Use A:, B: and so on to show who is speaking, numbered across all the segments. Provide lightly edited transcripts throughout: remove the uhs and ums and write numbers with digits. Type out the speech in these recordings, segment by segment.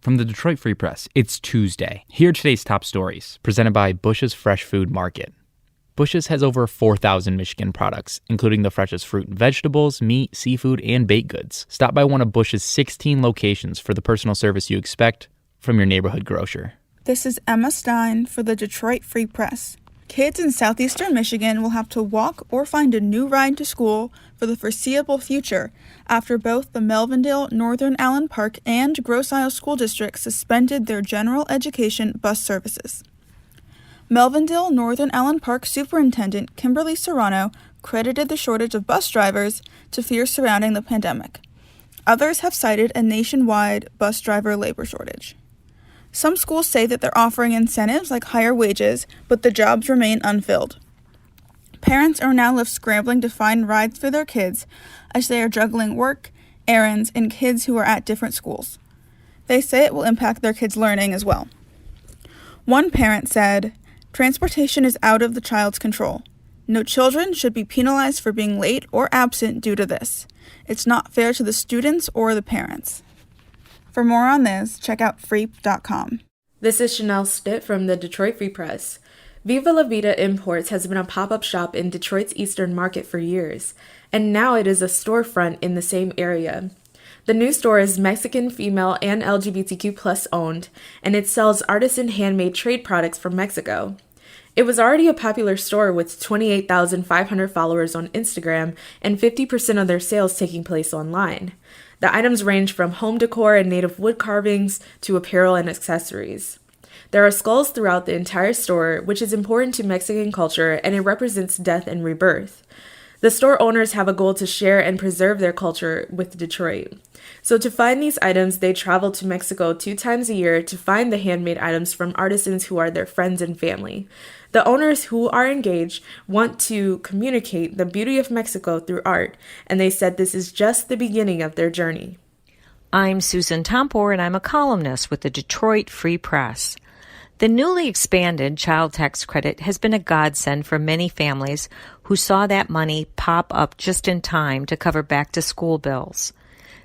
A: From the Detroit Free Press, it's Tuesday. Here are today's top stories, presented by Bush's Fresh Food Market. Bush's has over 4,000 Michigan products, including the freshest fruit and vegetables, meat, seafood, and baked goods. Stop by one of Bush's 16 locations for the personal service you expect from your neighborhood grocer.
B: This is Emma Stein for the Detroit Free Press. Kids in southeastern Michigan will have to walk or find a new ride to school for the foreseeable future after both the Melvindale, Northern Allen Park, and Grosse Isle school districts suspended their general education bus services. Melvindale Northern Allen Park Superintendent Kimberly Serrano credited the shortage of bus drivers to fears surrounding the pandemic. Others have cited a nationwide bus driver labor shortage. Some schools say that they're offering incentives like higher wages, but the jobs remain unfilled. Parents are now left scrambling to find rides for their kids as they are juggling work, errands, and kids who are at different schools. They say it will impact their kids' learning as well. One parent said, "Transportation is out of the child's control. No children should be penalized for being late or absent due to this. It's not fair to the students or the parents." For more on this, check out freep.com.
C: This is Chanel Stitt from the Detroit Free Press. Viva La Vida Imports has been a pop-up shop in Detroit's Eastern Market for years, and now it is a storefront in the same area. The new store is Mexican, female, and LGBTQ+ owned, and it sells artisan handmade trade products from Mexico. It was already a popular store with 28,500 followers on Instagram and 50% of their sales taking place online. The items range from home decor and native wood carvings to apparel and accessories. There are skulls throughout the entire store, which is important to Mexican culture, and it represents death and rebirth. The store owners have a goal to share and preserve their culture with Detroit. So to find these items, they travel to Mexico 2 times a year to find the handmade items from artisans who are their friends and family. The owners, who are engaged, want to communicate the beauty of Mexico through art, and they said this is just the beginning of their journey.
D: I'm Susan Tompor, and I'm a columnist with the Detroit Free Press. The newly expanded child tax credit has been a godsend for many families who saw that money pop up just in time to cover back-to-school bills.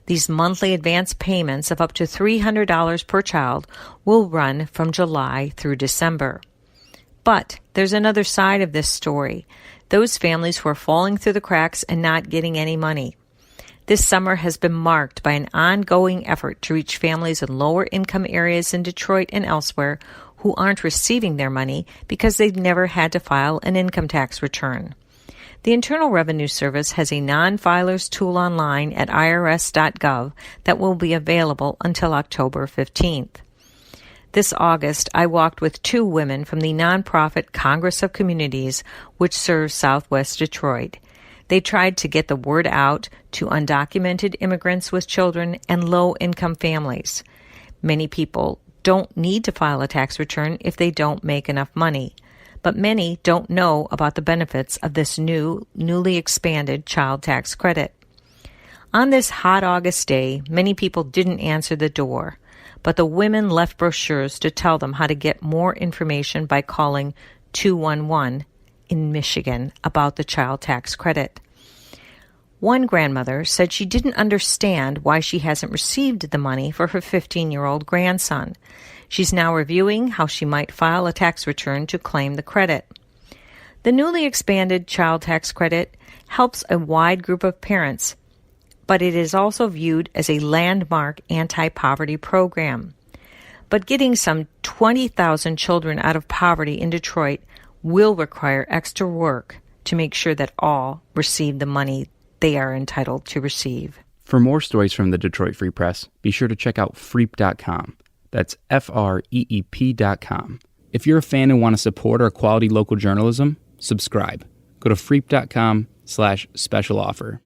D: These monthly advance payments of up to $300 per child will run from July through December. But there's another side of this story, those families who are falling through the cracks and not getting any money. This summer has been marked by an ongoing effort to reach families in lower income areas in Detroit and elsewhere who aren't receiving their money because they've never had to file an income tax return. The Internal Revenue Service has a non-filers tool online at irs.gov that will be available until October 15th. This August, I walked with 2 women from the nonprofit Congress of Communities, which serves Southwest Detroit. They tried to get the word out to undocumented immigrants with children and low-income families. Many people don't need to file a tax return if they don't make enough money, but many don't know about the benefits of this newly expanded child tax credit. On this hot August day, many people didn't answer the door, but the women left brochures to tell them how to get more information by calling 211 in Michigan about the child tax credit. One grandmother said she didn't understand why she hasn't received the money for her 15-year-old grandson. She's now reviewing how she might file a tax return to claim the credit. The newly expanded child tax credit helps a wide group of parents, but it is also viewed as a landmark anti-poverty program. But getting some 20,000 children out of poverty in Detroit will require extra work to make sure that all receive the money they are entitled to receive.
A: For more stories from the Detroit Free Press, be sure to check out freep.com. That's FREEP.com. If you're a fan and want to support our quality local journalism, subscribe. Go to freep.com/special offer.